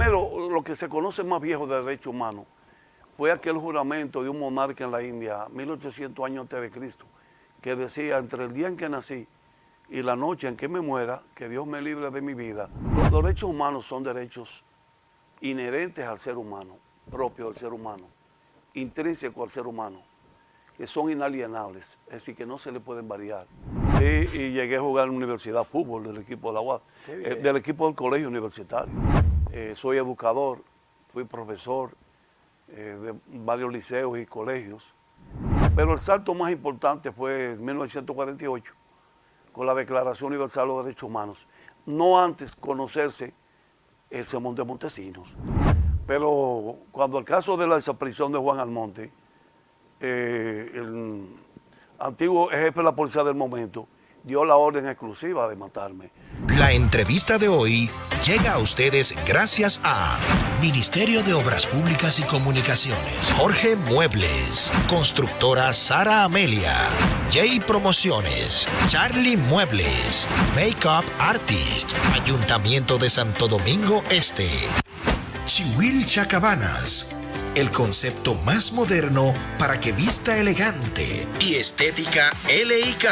Primero, lo que se conoce más viejo de derechos humanos fue aquel juramento de un monarca en la India, 1800 años antes de Cristo, que decía, entre el día en que nací y la noche en que me muera, que Dios me libre de mi vida. Los derechos humanos son derechos inherentes al ser humano, propios del ser humano, intrínsecos al ser humano, que son inalienables, es decir, que no se le pueden variar. Sí, y llegué a jugar en la universidad fútbol del equipo de la UAS, del equipo del colegio universitario. Soy educador, fui profesor de varios liceos y colegios, pero el salto más importante fue en 1948, con la Declaración Universal de los Derechos Humanos. No antes conocerse ese Monte Montesinos, pero cuando el caso de la desaparición de Juan Almonte, el antiguo jefe de la policía del momento dio la orden exclusiva de matarme. La entrevista de hoy llega a ustedes gracias a Ministerio de Obras Públicas y Comunicaciones, Jorge Muebles, Constructora Sara Amelia, Jay Promociones, Charlie Muebles, Makeup Artist, Ayuntamiento de Santo Domingo Este, Chihuilcha Cabanas, el concepto más moderno para que vista elegante, y Estética LIK.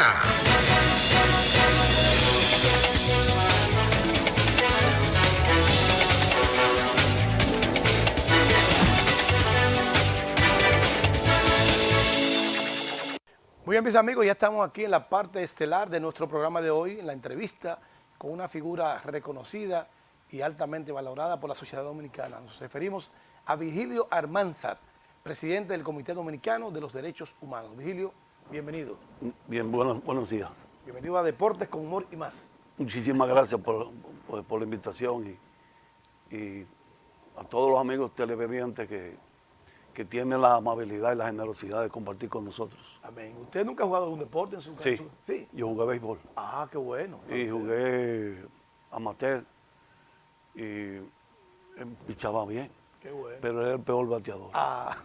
Muy bien, mis amigos, ya estamos aquí en la parte estelar de nuestro programa de hoy, en la entrevista con una figura reconocida y altamente valorada por la sociedad dominicana. Nos referimos a Virgilio Almanzar, presidente del Comité Dominicano de los Derechos Humanos. Virgilio, bienvenido. Bien, buenos días. Bienvenido a Deportes con Humor y Más. Muchísimas gracias por la invitación y a todos los amigos televidentes que tienen la amabilidad y la generosidad de compartir con nosotros. Amén. ¿Usted nunca ha jugado algún deporte en su casa? Sí, yo jugué béisbol. Ah, qué bueno. Y jugué amateur y pichaba bien. Qué bueno. Pero era el peor bateador. Ah,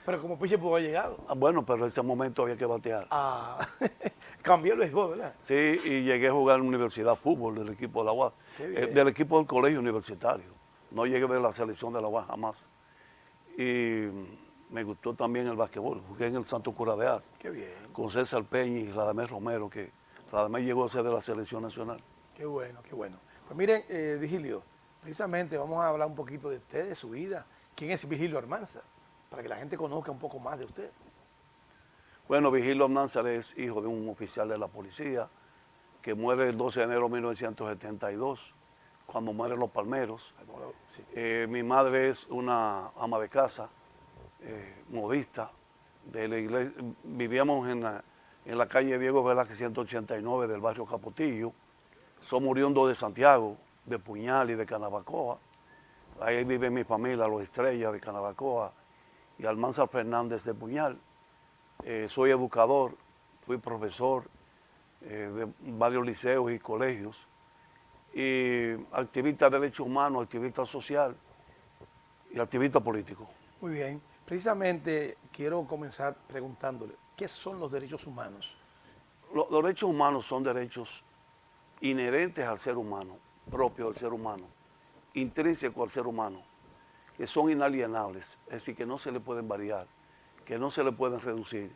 pero como pitcher pudo haber llegado. Bueno, pero en ese momento había que batear. Ah, cambió el béisbol, ¿verdad? Sí, y llegué a jugar en la universidad fútbol del equipo de la UAS, del equipo del colegio universitario. No llegué a ver la selección de la UAS jamás. Y me gustó también el básquetbol. Jugué en el Santo Cura de Arte. Qué bien. Con César Peña y Radamés Romero, que Radamés llegó a ser de la selección nacional. Qué bueno, qué bueno. Pues miren, Virgilio, precisamente vamos a hablar un poquito de usted, de su vida. ¿Quién es Virgilio Almanzar? Para que la gente conozca un poco más de usted. Bueno, Virgilio Almanzar es hijo de un oficial de la policía que muere el 12 de enero de 1972, cuando mueren los palmeros. Sí. Mi madre es una ama de casa, modista de la iglesia. Vivíamos en la calle Diego Velázquez 189 del barrio Capotillo. Somos oriundos de Santiago, de Puñal y de Canabacoa. Ahí vive mi familia, los Estrellas de Canabacoa y Almanzar Fernández de Puñal. Soy educador, fui profesor de varios liceos y colegios, y activista de derechos humanos, activista social y activista político. Muy bien. Precisamente quiero comenzar preguntándole, ¿qué son los derechos humanos? Los derechos humanos son derechos inherentes al ser humano, propios del ser humano, intrínsecos al ser humano, que son inalienables, es decir, que no se le pueden variar, que no se le pueden reducir.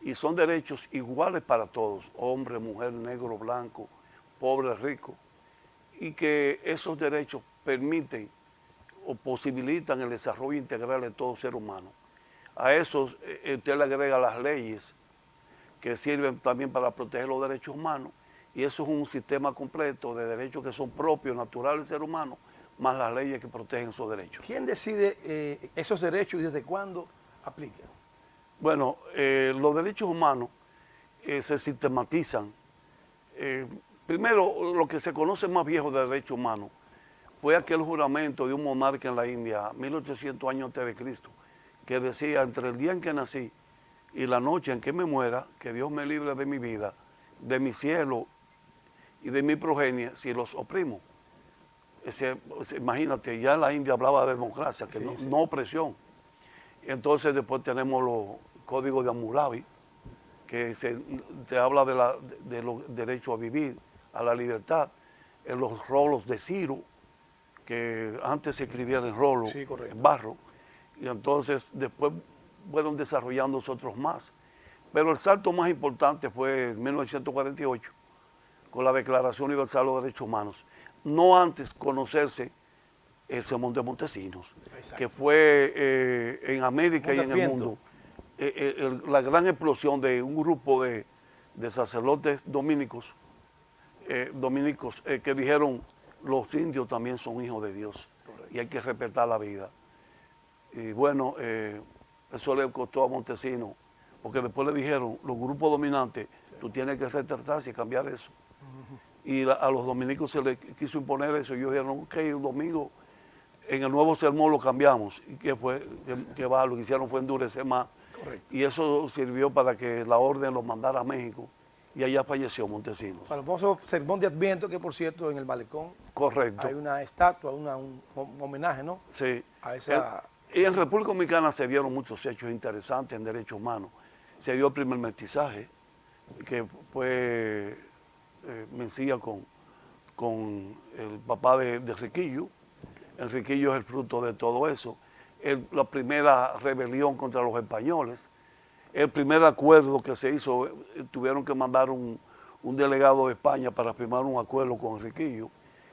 Y son derechos iguales para todos, hombre, mujer, negro, blanco, pobre, rico, y que esos derechos permiten o posibilitan el desarrollo integral de todo ser humano. A eso usted le agrega las leyes que sirven también para proteger los derechos humanos, y eso es un sistema completo de derechos que son propios, naturales del ser humano, más las leyes que protegen esos derechos. ¿Quién decide esos derechos y desde cuándo aplican? Bueno, los derechos humanos se sistematizan. Primero, lo que se conoce más viejo de derechos humanos fue aquel juramento de un monarca en la India, 1800 años antes de Cristo, que decía, entre el día en que nací y la noche en que me muera, que Dios me libre de mi vida, de mi cielo y de mi progenie, si los oprimo. Imagínate, ya en la India hablaba de democracia, que no opresión. Entonces después tenemos los códigos de Hammurabi, que se habla de los derechos a vivir, a la libertad, en los rolos de Ciro, que antes se escribía en rolo, Sí, correcto. en barro, y entonces después fueron desarrollando otros más. Pero el salto más importante fue en 1948, con la Declaración Universal de los Derechos Humanos. No antes conocerse ese Monte Montesinos, Exacto. que fue en América y en el Adviento. mundo la gran explosión de un grupo de sacerdotes dominicos, que dijeron, los indios también son hijos de Dios. Correcto. Y hay que respetar la vida. Y bueno, eso le costó a Montesinos, porque después le dijeron, los grupos dominantes, tú tienes que retratarse y cambiar eso. Y a los dominicos se les quiso imponer eso, y ellos dijeron, ok, el domingo en el nuevo sermón lo cambiamos, y que fue, que va, lo que hicieron fue endurecer más. Correcto. Y eso sirvió para que la orden los mandara a México, y allá falleció Montesinos. Para el famoso sermón de Adviento, que por cierto en el malecón Correcto. hay una estatua, un homenaje, ¿no? Sí. A esa... Y en República Dominicana se dieron muchos hechos interesantes en derechos humanos. Se dio el primer mestizaje, que fue Mencía con el papá de Riquillo. Enriquillo es el fruto de todo eso. La primera rebelión contra los españoles. El primer acuerdo que se hizo, tuvieron que mandar un delegado de España para firmar un acuerdo con Enriquillo.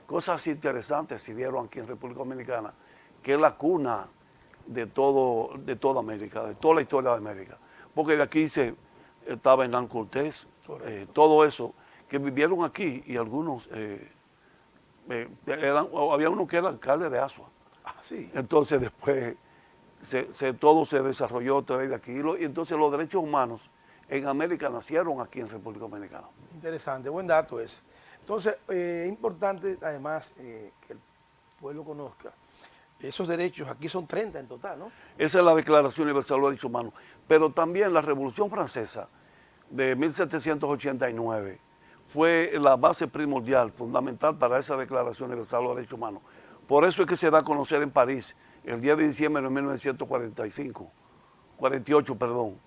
Cosas interesantes se dieron aquí en República Dominicana, que es la cuna de toda América, de toda la historia de América. Porque de aquí estaba Hernán Cortés, todo eso, que vivieron aquí, y algunos, había uno que era alcalde de Asua. Ah, sí. Entonces después todo se desarrolló otra vez de aquí, y entonces los derechos humanos en América nacieron aquí en República Dominicana. Interesante, buen dato ese. Entonces, importante además que el pueblo conozca esos derechos, aquí son 30 en total, ¿no? Esa es la Declaración Universal de los Derechos Humanos. Pero también la Revolución Francesa de 1789 fue la base primordial, fundamental para esa Declaración Universal de los Derechos Humanos. Por eso es que se da a conocer en París el 10 de diciembre de 1948, perdón.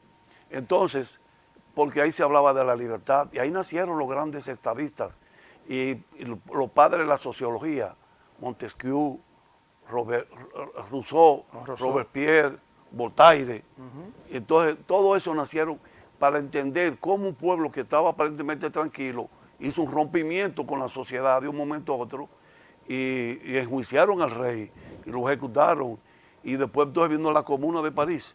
Entonces, porque ahí se hablaba de la libertad, y ahí nacieron los grandes estadistas y los padres de la sociología, Montesquieu, Rousseau, Robespierre, Voltaire. Entonces, todo eso nacieron para entender cómo un pueblo que estaba aparentemente tranquilo hizo un rompimiento con la sociedad de un momento a otro, y enjuiciaron al rey y lo ejecutaron. Y después entonces vino la Comuna de París,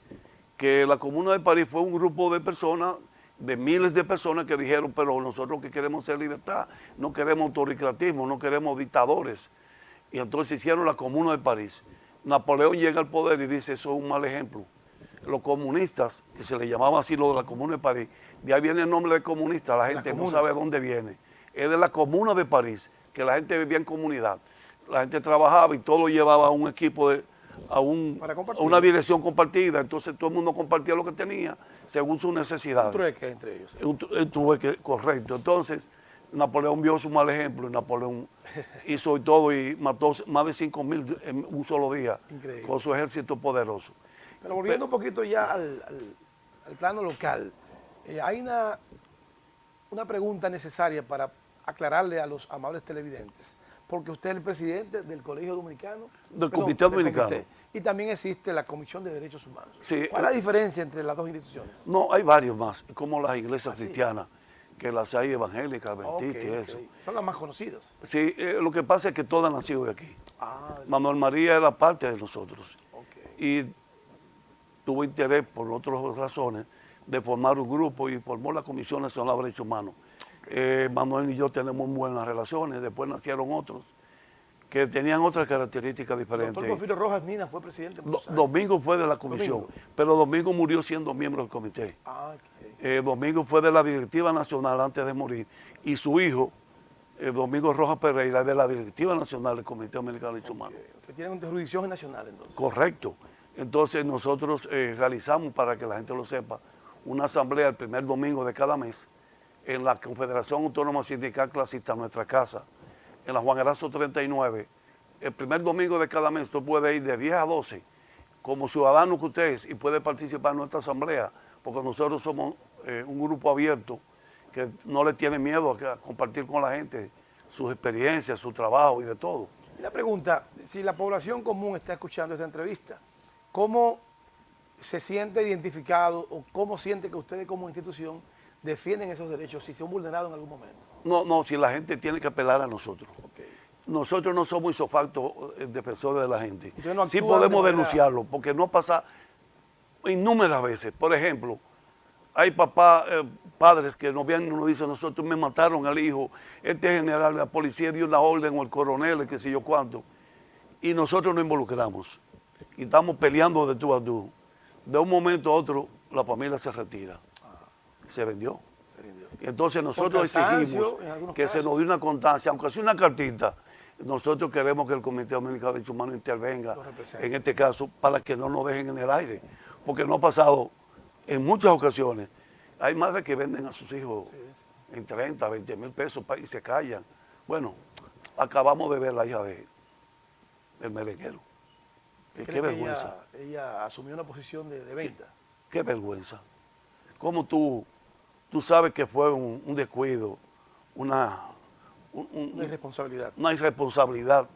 que la Comuna de París fue un grupo de personas, de miles de personas que dijeron, pero nosotros que queremos es libertad, no queremos autoritarismo, no queremos dictadores. Y entonces hicieron la Comuna de París. Napoleón llega al poder y dice, eso es un mal ejemplo. Los comunistas, que se le llamaba así lo de la Comuna de París, de ahí viene el nombre de comunista, la gente no sabe dónde viene. Es de la Comuna de París, que la gente vivía en comunidad. La gente trabajaba y todo lo llevaba a un equipo, a una dirección compartida. Entonces todo el mundo compartía lo que tenía según sus necesidades. Un trueque entre ellos. Un trueque, correcto. Entonces Napoleón vio su mal ejemplo, y Napoleón hizo todo y mató más de 5.000 en un solo día. Increíble. Con su ejército poderoso. Pero volviendo un poquito ya al plano local, hay una pregunta necesaria para aclararle a los amables televidentes, porque usted es el presidente del Colegio Dominicano. Del Comité Dominicano. Y también existe la Comisión de Derechos Humanos. Sí, ¿Cuál es la diferencia entre las dos instituciones? No, hay varios más, como las iglesias cristianas, que las hay evangélicas, adventistas y eso. Son las más conocidas. Sí, lo que pasa es que todas han nacido de aquí. Manuel María era parte de nosotros. Y tuvo interés, por otras razones, de formar un grupo y formó la Comisión Nacional de Derechos Humanos. Manuel y yo tenemos buenas relaciones, después nacieron otros que tenían otras características diferentes. El doctor Porfirio Rojas Minas fue presidente. Domingo fue de la comisión, pero Domingo murió siendo miembro del comité. Domingo fue de la directiva nacional antes de morir, y su hijo, Domingo Rojas Pereira, es de la directiva nacional del Comité Dominicano de Derechos Humanos. Que tienen jurisdicción nacional entonces. Correcto. Entonces nosotros realizamos, para que la gente lo sepa, una asamblea el primer domingo de cada mes en la Confederación Autónoma Sindical Clasista, nuestra casa, en la Juan Erazo 39. El primer domingo de cada mes usted puede ir de 10 a 12 como ciudadano que usted es, y puede participar en nuestra asamblea, porque nosotros somos un grupo abierto que no le tiene miedo a compartir con la gente sus experiencias, su trabajo y de todo. Y la pregunta, si la población común está escuchando esta entrevista, ¿cómo se siente identificado o cómo siente que ustedes como institución defienden esos derechos si son vulnerados en algún momento? No, si la gente tiene que apelar a nosotros. Okay. Nosotros no somos isofactos defensores de la gente. No Sí podemos denunciarlo, porque no pasa innúmeras veces. Por ejemplo, hay padres que nos vienen y nos dicen, nosotros me mataron al hijo, este general de la policía dio una orden, o el coronel, qué sé yo cuánto, y nosotros nos involucramos. Y estamos peleando de tú a tú. De un momento a otro, la familia se retira. Se vendió. Entonces nosotros exigimos que se nos dé una constancia, aunque sea una cartita. Nosotros queremos que el Comité Dominicano de Derechos Humanos intervenga en este caso para que no nos dejen en el aire. Porque no ha pasado en muchas ocasiones. Hay madres que venden a sus hijos en 30, 20 mil pesos y se callan. Bueno, acabamos de ver la hija del merenguero. Qué vergüenza. Ella asumió una posición de venta. Qué vergüenza. ¿Cómo tú sabes que fue un descuido, una irresponsabilidad? Una irresponsabilidad.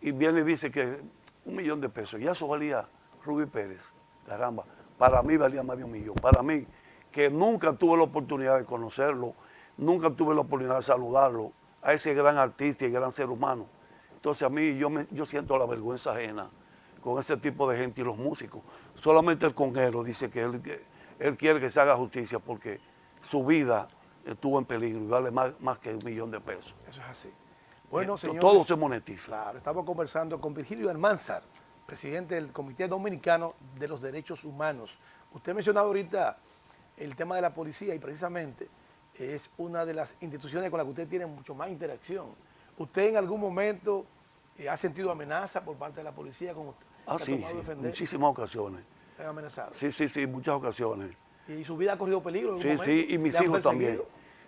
Y viene y dice que 1 millón de pesos. Y eso valía Rubí Pérez. Caramba, para mí valía más de 1 millón. Para mí, que nunca tuve la oportunidad de conocerlo, nunca tuve la oportunidad de saludarlo, a ese gran artista y gran ser humano. Entonces a mí yo siento la vergüenza ajena con ese tipo de gente y los músicos. Solamente el conguero dice que él quiere que se haga justicia porque su vida estuvo en peligro y vale más que 1 millón de pesos. Eso es así. Bueno, señores, todo se monetiza. Claro, estamos conversando con Virgilio Almanzar, presidente del Comité Dominicano de los Derechos Humanos. Usted mencionaba ahorita el tema de la policía y precisamente es una de las instituciones con las que usted tiene mucho más interacción. ¿Usted en algún momento ha sentido amenaza por parte de la policía con usted? Sí, muchísimas ocasiones. ¿Han amenazado? Sí, muchas ocasiones. ¿Y su vida ha corrido peligro en algún momento? Sí, y mis hijos también.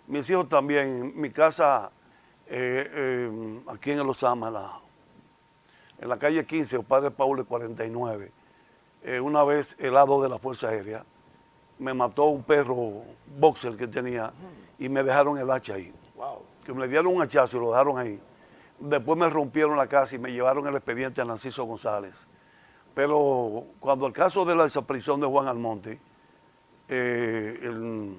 Mis hijos también. Mi casa, aquí en El Osama, en la calle 15, el Padre Paulo 49, una vez el lado de la Fuerza Aérea, me mató un perro boxer que tenía y me dejaron el hacha ahí. Wow. Que me dieron un hachazo y lo dejaron ahí. Después me rompieron la casa y me llevaron el expediente a Narciso González. Pero cuando el caso de la desaparición de Juan Almonte, el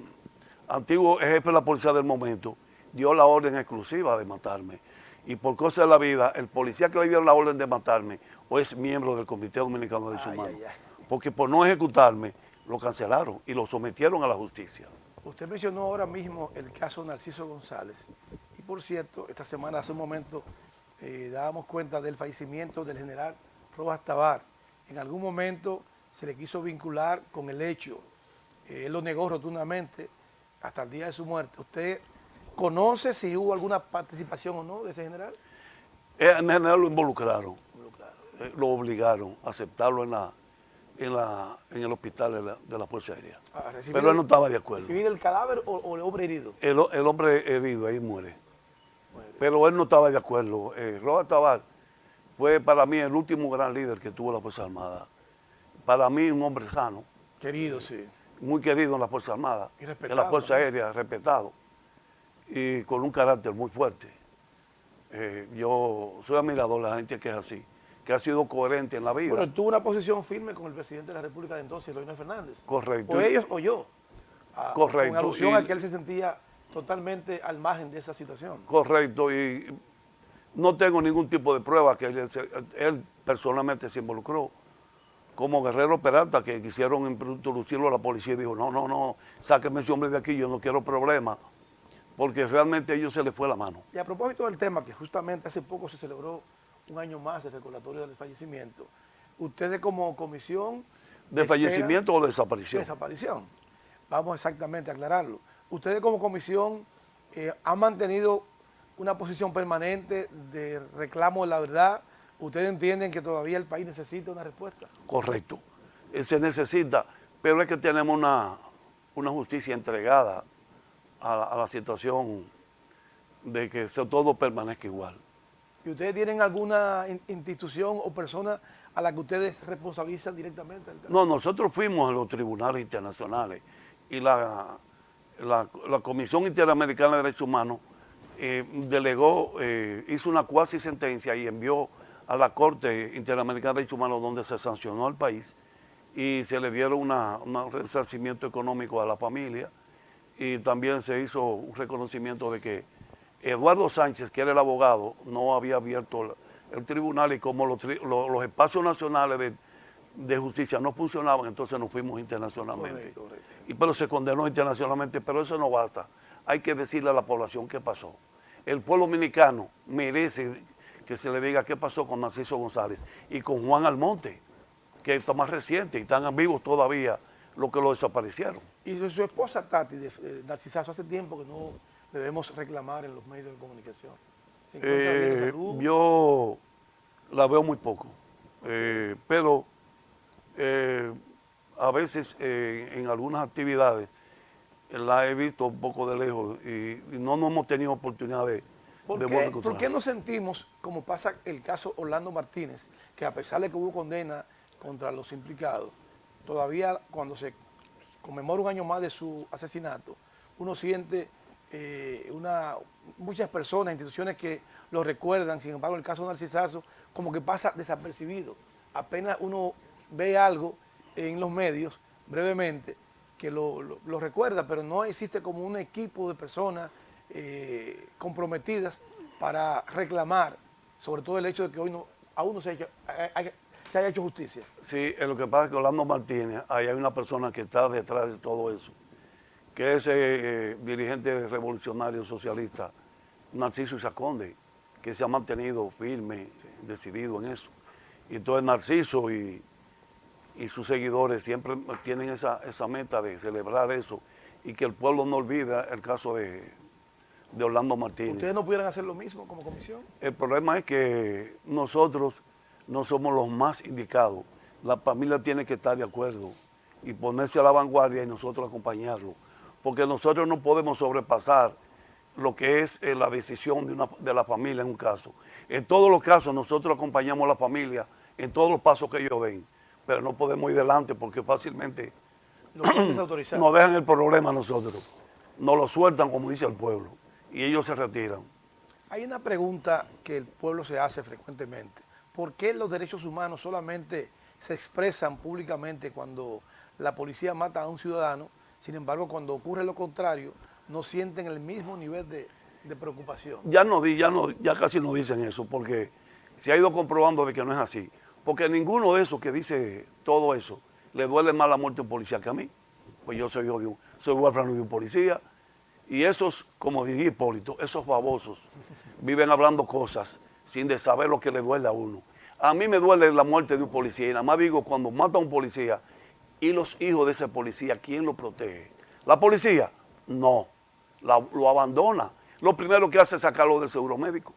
antiguo jefe de la policía del momento dio la orden exclusiva de matarme. Y por cosa de la vida, el policía que le dieron la orden de matarme o es miembro del Comité Dominicano de Derechos Humanos. Porque por no ejecutarme, lo cancelaron y lo sometieron a la justicia. Usted mencionó ahora mismo el caso de Narciso González. Y por cierto, esta semana, hace un momento, dábamos cuenta del fallecimiento del general Rojas Tabar. En algún momento se le quiso vincular con el hecho. Él lo negó rotundamente hasta el día de su muerte. ¿Usted conoce si hubo alguna participación o no de ese general? El general lo involucraron. Lo obligaron a aceptarlo en el hospital de la Fuerza Aérea. Pero él no estaba de acuerdo. ¿Recibir el cadáver o el hombre herido? El hombre herido, ahí muere. Pero él no estaba de acuerdo. Rojas Tabar fue para mí el último gran líder que tuvo la Fuerza Armada. Para mí un hombre sano. Querido, sí. Muy querido en la Fuerza Armada. Y respetado, en la Fuerza Aérea, respetado. Y con un carácter muy fuerte. Yo soy admirador de la gente que es así, que ha sido coherente en la vida. Bueno, tuvo una posición firme con el presidente de la República de entonces, Leonel Fernández. Correcto. O ellos o yo. Correcto. Con alusión a que él se sentía totalmente al margen de esa situación. Correcto. Y no tengo ningún tipo de prueba que él personalmente se involucró. Como Guerrero Peralta, que quisieron introducirlo a la policía y dijo, no, sáquenme ese hombre de aquí, yo no quiero problemas. Porque realmente a ellos se les fue la mano. Y a propósito del tema, que justamente hace poco se celebró un año más el recordatorio del fallecimiento, ustedes como comisión... ¿De fallecimiento o de desaparición? De desaparición. Vamos exactamente a aclararlo. Ustedes como comisión han mantenido una posición permanente de reclamo de la verdad. ¿Ustedes entienden que todavía el país necesita una respuesta? Correcto. Se necesita, pero es que tenemos una justicia entregada a la situación de que todo permanezca igual. ¿Y ustedes tienen alguna institución o persona a la que ustedes responsabilizan directamente? No, nosotros fuimos a los tribunales internacionales y la Comisión Interamericana de Derechos Humanos delegó, hizo una cuasi sentencia y envió a la Corte Interamericana de Derechos Humanos, donde se sancionó al país y se le dieron un resarcimiento económico a la familia, y también se hizo un reconocimiento de que Eduardo Sánchez, que era el abogado, no había abierto el tribunal, y como los espacios nacionales de justicia no funcionaban, entonces nos fuimos internacionalmente. Correcto. Pero se condenó internacionalmente, pero eso no basta. Hay que decirle a la población qué pasó. El pueblo dominicano merece que se le diga qué pasó con Narciso González y con Juan Almonte, que está más reciente y están vivos todavía los que lo desaparecieron. Y de su esposa Tati, Narcisazo, hace tiempo que no debemos reclamar en los medios de comunicación. ¿Se encuentra bien de salud? Yo la veo muy poco, pero a veces en algunas actividades la he visto un poco de lejos y no nos hemos tenido oportunidad de ¿Por qué no sentimos, como pasa el caso Orlando Martínez, que a pesar de que hubo condena contra los implicados, todavía cuando se conmemora un año más de su asesinato, uno siente muchas personas, instituciones que lo recuerdan? Sin embargo, el caso de Narcisazo como que pasa desapercibido. Apenas uno ve algo en los medios, brevemente, que lo recuerda, pero no existe como un equipo de personas comprometidas para reclamar, sobre todo el hecho de que hoy aún no se haya hecho justicia. Sí, lo que pasa es que Orlando Martínez, ahí hay una persona que está detrás de todo eso, que es dirigente revolucionario socialista, Narciso Isaconde, que se ha mantenido firme, decidido en eso. Y entonces Narciso y sus seguidores siempre tienen esa meta de celebrar eso y que el pueblo no olvide el caso de Orlando Martínez. ¿Ustedes no pudieran hacer lo mismo como comisión? El problema es que nosotros no somos los más indicados. La familia tiene que estar de acuerdo y ponerse a la vanguardia y nosotros acompañarlo, porque nosotros no podemos sobrepasar lo que es la decisión de la familia en un caso. En todos los casos nosotros acompañamos a la familia en todos los pasos que ellos ven, pero no podemos ir delante porque fácilmente nos dejan el problema a nosotros. Nos lo sueltan, como dice el pueblo, y ellos se retiran. Hay una pregunta que el pueblo se hace frecuentemente. ¿Por qué los derechos humanos solamente se expresan públicamente cuando la policía mata a un ciudadano? Sin embargo, cuando ocurre lo contrario, no sienten el mismo nivel de preocupación. Ya casi no dicen eso, porque se ha ido comprobando de que no es así. Porque ninguno de esos que dice todo eso le duele más la muerte de un policía que a mí. Pues yo soy huérfano de un policía. Y esos, como diría Hipólito, esos babosos viven hablando cosas sin de saber lo que le duele a uno. A mí me duele la muerte de un policía y nada más digo, cuando mata a un policía y los hijos de ese policía, ¿quién lo protege? ¿La policía? No, lo abandona. Lo primero que hace es sacarlo del seguro médico.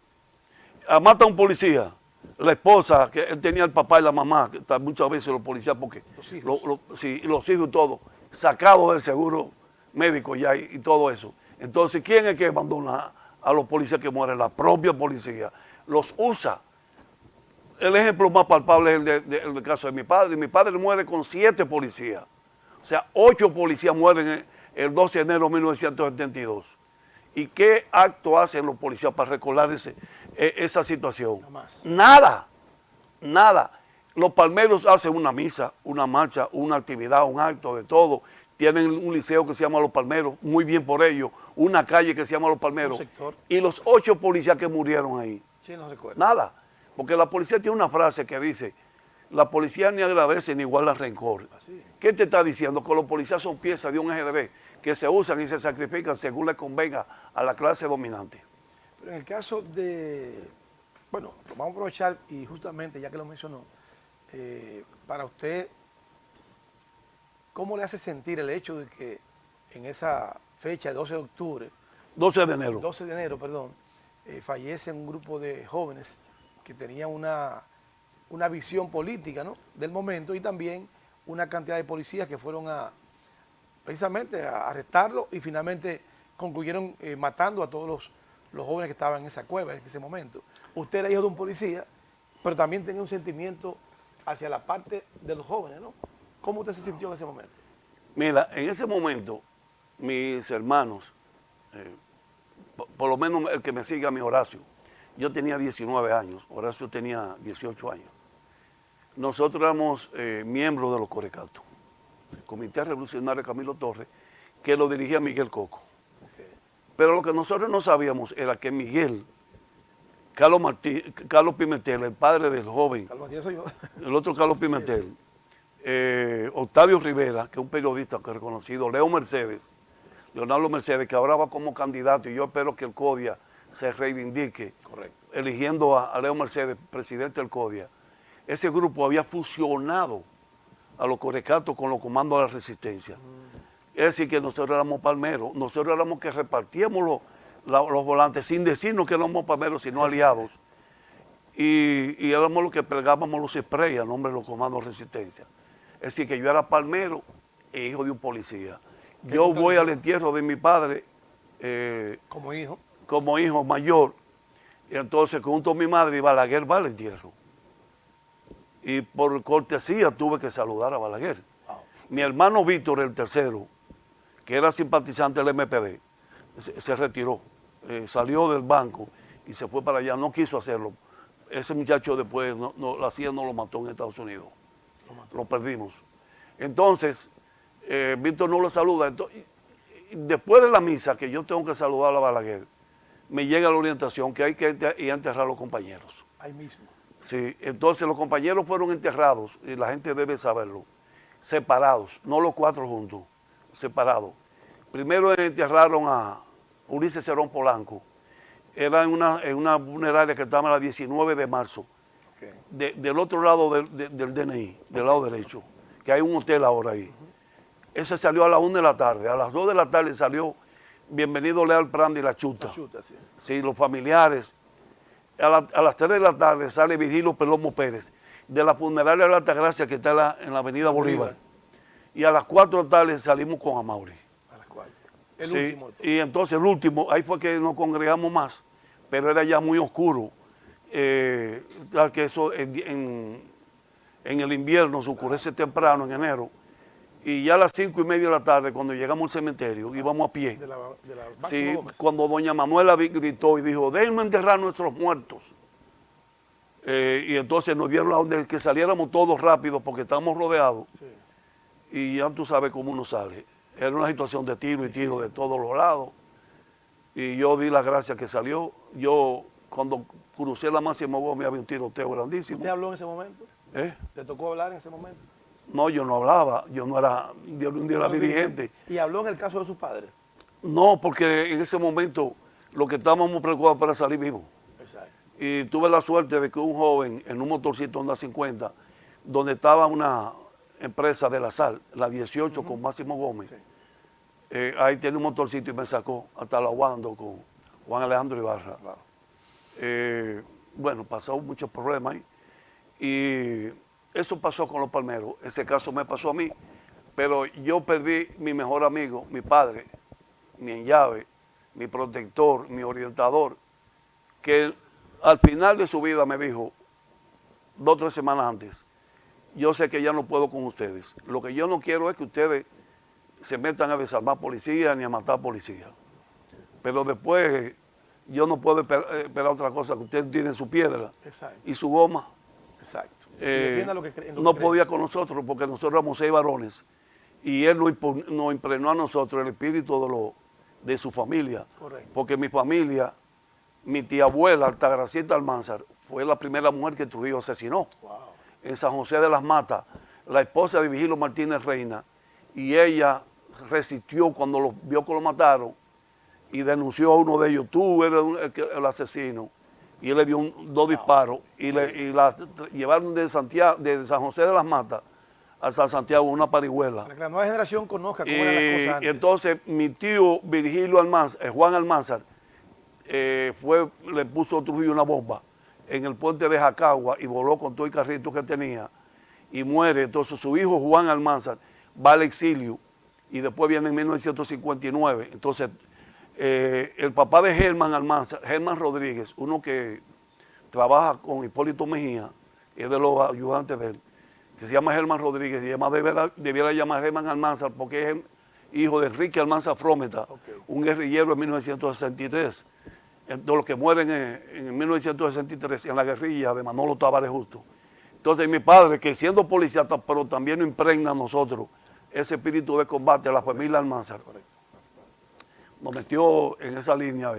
Mata a un policía, la esposa, que él tenía el papá y la mamá, que muchas veces los policías, porque los hijos y todo, sacados del seguro médico ya y todo eso. Entonces, ¿quién es que abandona a los policías que mueren? La propia policía. Los usa. El ejemplo más palpable es el caso de mi padre. Mi padre muere con 7 policías. O sea, 8 policías mueren el 12 de enero de 1972. ¿Y qué acto hacen los policías para recordar esa situación? Nada. Los palmeros hacen una misa, una marcha, una actividad, un acto de todo. Tienen un liceo que se llama Los Palmeros, muy bien por ello, una calle que se llama Los Palmeros. Y los 8 policías que murieron ahí. Sí, no recuerdo. Nada. Porque la policía tiene una frase que dice, la policía ni agradece ni guarda rencor. ¿Qué te está diciendo? Que los policías son piezas de un ajedrez que se usan y se sacrifican según le convenga a la clase dominante. Pero en el caso de, bueno, vamos a aprovechar y justamente ya que lo mencionó, para usted, ¿cómo le hace sentir el hecho de que en esa fecha, 12 de octubre, 12 de enero. 12 de enero, perdón, fallece un grupo de jóvenes que tenían una visión política, ¿no?, del momento, y también una cantidad de policías que fueron precisamente a arrestarlo y finalmente concluyeron matando a todos los jóvenes que estaban en esa cueva en ese momento? Usted era hijo de un policía, pero también tenía un sentimiento hacia la parte de los jóvenes, ¿no? ¿Cómo usted se sintió en ese momento? Mira, en ese momento, mis hermanos, por lo menos el que me sigue a mi Horacio. Yo tenía 19 años, Horacio tenía 18 años. Nosotros éramos miembros de los Corecatos, el Comité Revolucionario Camilo Torres, que lo dirigía Miguel Coco. Okay. Pero lo que nosotros no sabíamos era que Miguel, Carlos Pimentel, el padre del joven, soy yo. El otro Carlos Pimentel, sí. Octavio Rivera, que es un periodista que reconocido, Leonardo Mercedes, que ahora va como candidato, y yo espero que el CODIA se reivindique. Correcto. Eligiendo a Leo Mercedes, presidente del CODIA. Ese grupo había fusionado a los Corecatos con los comandos de la resistencia. Es decir, que nosotros éramos palmeros, nosotros éramos que repartíamos los volantes sin decirnos que éramos palmeros, sino aliados. Y éramos los que plegábamos los sprays a nombre de los comandos de resistencia. Es decir, que yo era palmero e hijo de un policía. Yo voy al entierro de mi padre. ¿Como hijo? Como hijo mayor. Y entonces, junto a mi madre, Balaguer va al entierro. Y por cortesía tuve que saludar a Balaguer. Wow. Mi hermano Víctor, el tercero, que era simpatizante del MPD, se retiró, salió del banco y se fue para allá, no quiso hacerlo. Ese muchacho después, la CIA no lo mató en Estados Unidos, lo perdimos. Entonces, Víctor no lo saluda. Entonces, después de la misa, que yo tengo que saludar a Balaguer, me llega la orientación que hay que ir a enterrar a los compañeros. Ahí mismo. Sí, entonces los compañeros fueron enterrados, y la gente debe saberlo, separados, no los cuatro juntos, separados. Primero enterraron a Ulises Cerón Polanco, era en una funeraria que estaba en la 19 de marzo, okay. Del otro lado del DNI, del lado derecho, que hay un hotel ahora ahí. Ese salió a las 1 de la tarde, a las 2 de la tarde salió Bienvenido Leal Prandi y La Chuta. La Chuta, sí. Sí, los familiares. A las 3 de la tarde sale Virgilio Perlomo Pérez, de la funeraria de la Altagracia, que está en la avenida Bolívar. Y a las 4 de la tarde salimos con Amaury. A las 4. El sí, último. Y entonces el último, ahí fue que nos congregamos más, pero era ya muy oscuro. Que eso en el invierno se oscurece temprano, en enero. Y ya a las 5:30 de la tarde, cuando llegamos al cementerio, íbamos a pie. Sí, cuando doña Manuela gritó y dijo, déjenme enterrar a nuestros muertos. Y entonces nos dieron la orden de que saliéramos todos rápido porque estábamos rodeados. Sí. Y ya tú sabes cómo uno sale. Era una situación de tiro y tiro de todos los lados. Y yo di las gracias que salió. Yo, cuando crucé la Máxima Gómez, había un tiroteo grandísimo. ¿Usted habló en ese momento? ¿Te tocó hablar en ese momento? No, yo no hablaba, yo no era dirigente. ¿Y habló en el caso de sus padres? No, porque en ese momento lo que estábamos preocupados para salir vivos. Exacto. Y tuve la suerte de que un joven en un motorcito Honda 50, donde estaba una empresa de la sal, la 18 con Máximo Gómez, sí. Ahí tiene un motorcito y me sacó hasta la Wando con Juan Alejandro Ibarra. Wow. Bueno, pasó muchos problemas ahí. Y eso pasó con los palmeros, ese caso me pasó a mí, pero yo perdí mi mejor amigo, mi padre, mi enllave, mi protector, mi orientador, que al final de su vida me dijo, 2 o 3 semanas antes, yo sé que ya no puedo con ustedes, lo que yo no quiero es que ustedes se metan a desarmar policías ni a matar policías, pero después yo no puedo esperar otra cosa, que ustedes tienen su piedra. Exacto. Y su goma. Exacto. No podía con nosotros porque nosotros éramos 6 varones y él nos impregnó a nosotros el espíritu de su familia. Correcto. Porque mi familia, mi tía abuela, Altagracieta Almanzar, fue la primera mujer que Trujillo asesinó. Wow. En San José de las Matas, la esposa de Vigilio Martínez Reina, y ella resistió cuando vio que lo mataron y denunció a uno de ellos, tú eres el asesino. Y él le dio 2 disparos y la llevaron de San José de las Matas a San Santiago, una parihuela. Para que la nueva generación conozca cómo eran las cosas antes. Y entonces mi tío Virgilio Juan Almanzar, le puso a Trujillo una bomba en el puente de Jacagua y voló con todo el carrito que tenía y muere. Entonces su hijo Juan Almanzar va al exilio y después viene en 1959. Entonces el papá de Germán Almanzar, Germán Rodríguez, uno que trabaja con Hipólito Mejía, es de los ayudantes de él, que se llama Germán Rodríguez, y además debiera llamar Germán Almanzar porque es hijo de Enrique Almanza Frometa, un guerrillero en 1963, de los que mueren en 1963 en la guerrilla de Manolo Tavares Justo. Entonces mi padre, que siendo policía, pero también nos impregna a nosotros ese espíritu de combate a la familia Almanzar, nos metió en esa línea,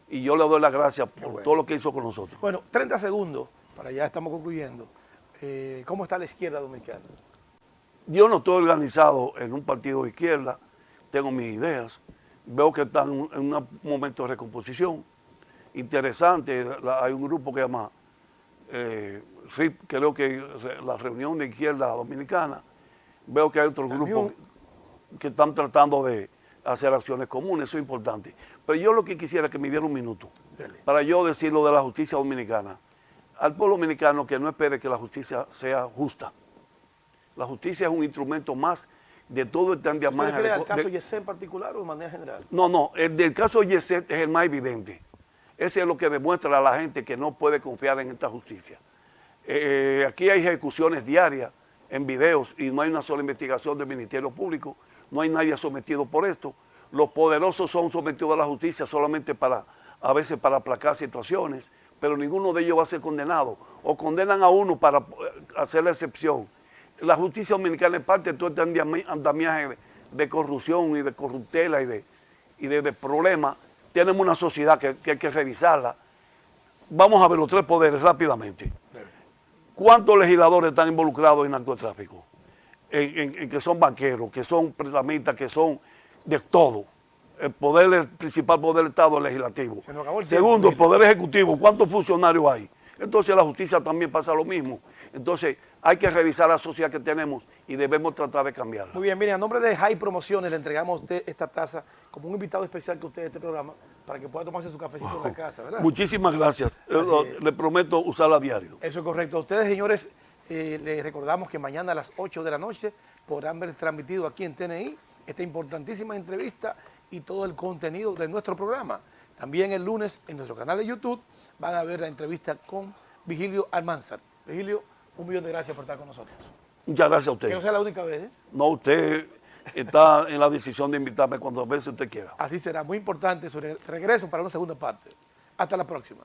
y yo le doy las gracias por todo lo que hizo con nosotros. Bueno, 30 segundos, para ya estamos concluyendo. ¿Cómo está la izquierda dominicana? Yo no estoy organizado en un partido de izquierda, tengo mis ideas, veo que están en un momento de recomposición interesante. Hay un grupo que se llama RIP, creo que la Reunión de Izquierda Dominicana. Veo que hay otros grupos que están tratando de hacer acciones comunes, eso es importante. Pero yo lo que quisiera es que me diera un minuto para yo decir lo de la justicia dominicana. Al pueblo dominicano que no espere que la justicia sea justa. La justicia es un instrumento más de todo el tendamaje. ¿Usted cree al caso Yesé en particular o de manera general? No, el del caso Yesé es el más evidente. Ese es lo que demuestra a la gente que no puede confiar en esta justicia. Aquí hay ejecuciones diarias en videos y no hay una sola investigación del Ministerio Público, no hay nadie sometido por esto. Los poderosos son sometidos a la justicia solamente a veces para aplacar situaciones, pero ninguno de ellos va a ser condenado, o condenan a uno para hacer la excepción. La justicia dominicana es parte de todo este andamiaje de corrupción y de corruptela y de problemas. Tenemos una sociedad que hay que revisarla. Vamos a ver los tres poderes rápidamente. ¿Cuántos legisladores están involucrados en narcotráfico? En que son banqueros, que son prestamistas, que son de todo. El principal poder del Estado es el legislativo. Segundo, el poder ejecutivo. ¿Cuántos funcionarios hay? Entonces la justicia también pasa lo mismo. Entonces hay que revisar la sociedad que tenemos y debemos tratar de cambiarla. Muy bien, mire, a nombre de Jai Promociones le entregamos a usted esta taza como un invitado especial que usted de este programa para que pueda tomarse su cafecito en la casa, ¿verdad? Muchísimas gracias. Le prometo usarla a diario. Eso es correcto. A ustedes, señores, les recordamos que mañana a las 8 de la noche podrán ver transmitido aquí en TNI esta importantísima entrevista y todo el contenido de nuestro programa. También el lunes en nuestro canal de YouTube van a ver la entrevista con Vigilio Almanzar. Vigilio, 1.000.000 de gracias por estar con nosotros. Muchas gracias a usted. Que no sea la única vez, ¿eh? No, usted está en la decisión de invitarme cuando veces usted quiera. Así será, muy importante su regreso para una segunda parte. Hasta la próxima.